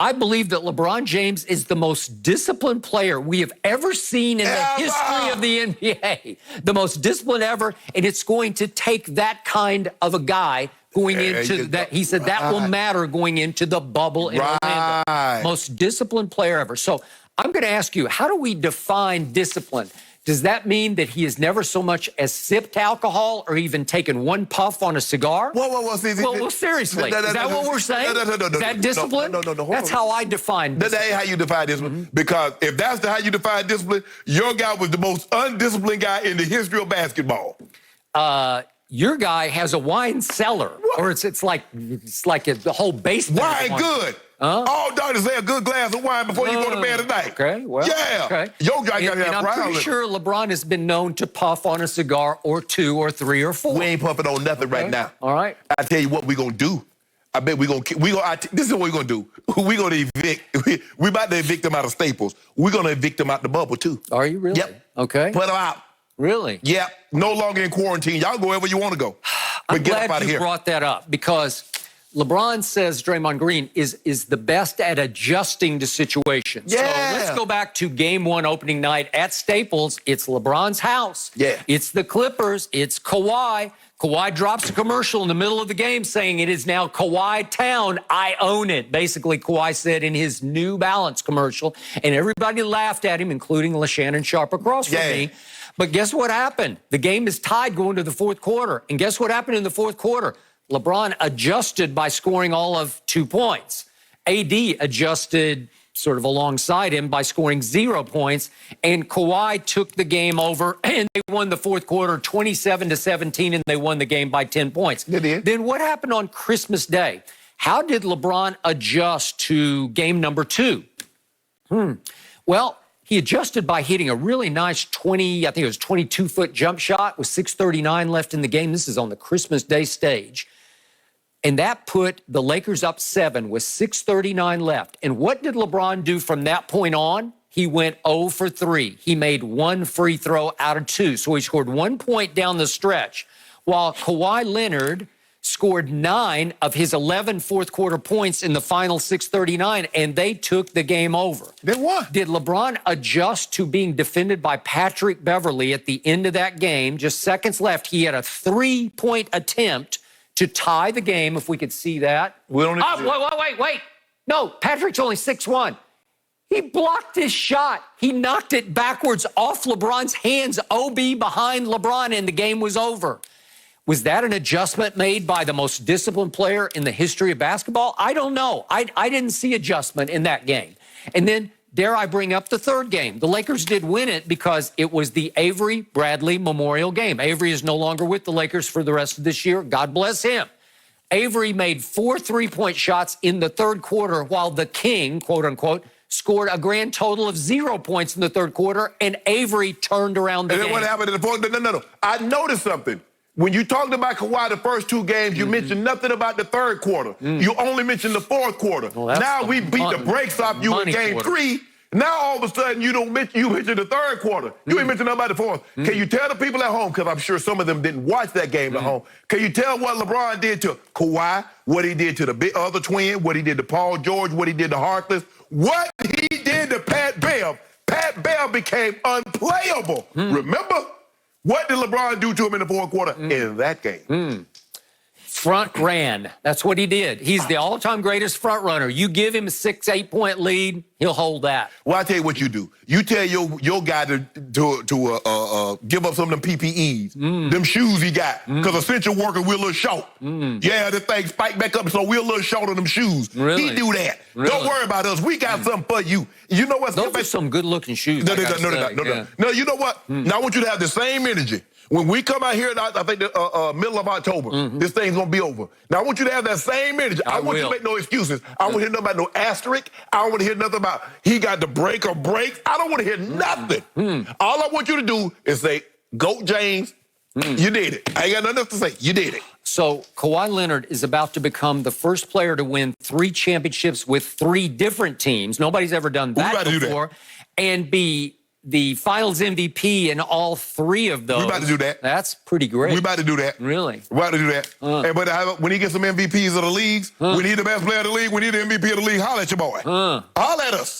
I believe that LeBron James is the most disciplined player we have ever seen in the history of the NBA. The most disciplined ever, and it's going to take that kind of a guy going into that. He said that will matter going into the bubble in Orlando. Most disciplined player ever. So I'm going to ask you, how do we define discipline? Does that mean that he has never so much as sipped alcohol or even taken one puff on a cigar? Well, seriously. Is that what we're saying? Is that discipline? No. That's how I define discipline. That ain't how you define discipline. Because if that's how you define discipline, your guy was the most undisciplined guy in the history of basketball. Your guy has a wine cellar, or it's like the whole basement. Wine good. All daughters say a good glass of wine before you go to bed at night. Okay, well, yeah. Okay. Your guy got to have I'm pretty sure LeBron has been known to puff on a cigar or 2 or 3 or 4. We ain't puffing on nothing right now. All right. I tell you what we gonna do. I bet this is what we're gonna do. We're gonna evict. We about to evict them out of Staples. We're gonna evict them out the bubble too. Are you really? Yep. Okay. Put them out. Really? Yeah. No longer in quarantine. Y'all go wherever you want to go. I'm glad you brought that up because LeBron says Draymond Green is the best at adjusting to situations. Yeah. So let's go back to Game 1 opening night at Staples. It's LeBron's house. Yeah. It's the Clippers. It's Kawhi. Kawhi drops a commercial in the middle of the game saying it is now Kawhi town. I own it. Basically, Kawhi said in his New Balance commercial, and everybody laughed at him, including LaShannon Sharp across from me. But guess what happened? The game is tied going to the fourth quarter. And guess what happened in the fourth quarter? LeBron adjusted by scoring all of 2 points. AD adjusted sort of alongside him by scoring 0 points. And Kawhi took the game over, and they won the fourth quarter 27-17, and they won the game by 10 points. They did. Then what happened on Christmas Day? How did LeBron adjust to game number 2? Well, he adjusted by hitting a really nice 22-foot jump shot with 6:39 left in the game. This is on the Christmas Day stage. And that put the Lakers up 7 with 6:39 left. And what did LeBron do from that point on? He went 0 for 3. He made 1 free throw out of 2. So he scored 1 point down the stretch, while Kawhi Leonard scored 9 of his 11 fourth-quarter points in the final 6:39, and they took the game over. They won. Did LeBron adjust to being defended by Patrick Beverley at the end of that game? Just seconds left. He had a 3-point attempt to tie the game, if we could see that. We don't wait. No, Patrick's only 6'1". He blocked his shot. He knocked it backwards off LeBron's hands, OB behind LeBron, and the game was over. Was that an adjustment made by the most disciplined player in the history of basketball? I don't know. I didn't see adjustment in that game. And then, dare I bring up the third game? The Lakers did win it because it was the Avery Bradley Memorial game. Avery is no longer with the Lakers for the rest of this year. God bless him. Avery made 4 3-point shots in the third quarter while the King, quote unquote, scored a grand total of 0 points in the third quarter, and Avery turned around the game. And then what happened in the fourth? No. I noticed something. When you talked about Kawhi the first 2 games, you mentioned nothing about the third quarter. You only mentioned the fourth quarter. Well, now we beat the brakes off you in game 3. Now all of a sudden you mentioned the third quarter. You ain't mentioned nothing about the fourth. Can you tell the people at home, because I'm sure some of them didn't watch that game at home, can you tell what LeBron did to Kawhi, what he did to the big other twin, what he did to Paul George, what he did to Harkless, what he did to Pat Bev? Pat Bev became unplayable. Remember? What did LeBron do to him in the fourth quarter in that game? Front ran. That's what he did. He's the all-time greatest front runner. You give him a 6-8 point lead, he'll hold that. Well, I tell you what you do. You tell your guy to give up some of them PPEs, them shoes he got, because essential workers, we're a little short. Yeah, the thing spiked back up, so we're a little short on them shoes. Really? He do that. Really? Don't worry about us. We got something for you. You know what? Those are some good-looking shoes. No. No, you know what? Now I want you to have the same energy. When we come out here, I think the middle of October, this thing's going to be over. Now, I want you to have that same energy. I want you to make no excuses. I don't want to hear nothing about no asterisk. I don't want to hear nothing about he got the break or breaks. I don't want to hear nothing. All I want you to do is say, GOAT James, you did it. I ain't got nothing else to say. You did it. So Kawhi Leonard is about to become the first player to win 3 championships with 3 different teams. Nobody's ever done that before. And be the Finals MVP in all 3 of those. We about to do that. That's pretty great. We about to do that. Really? We about to do that. But when he gets some MVPs of the leagues, we need the best player of the league, we need the MVP of the league, holler at your boy. Holler at us.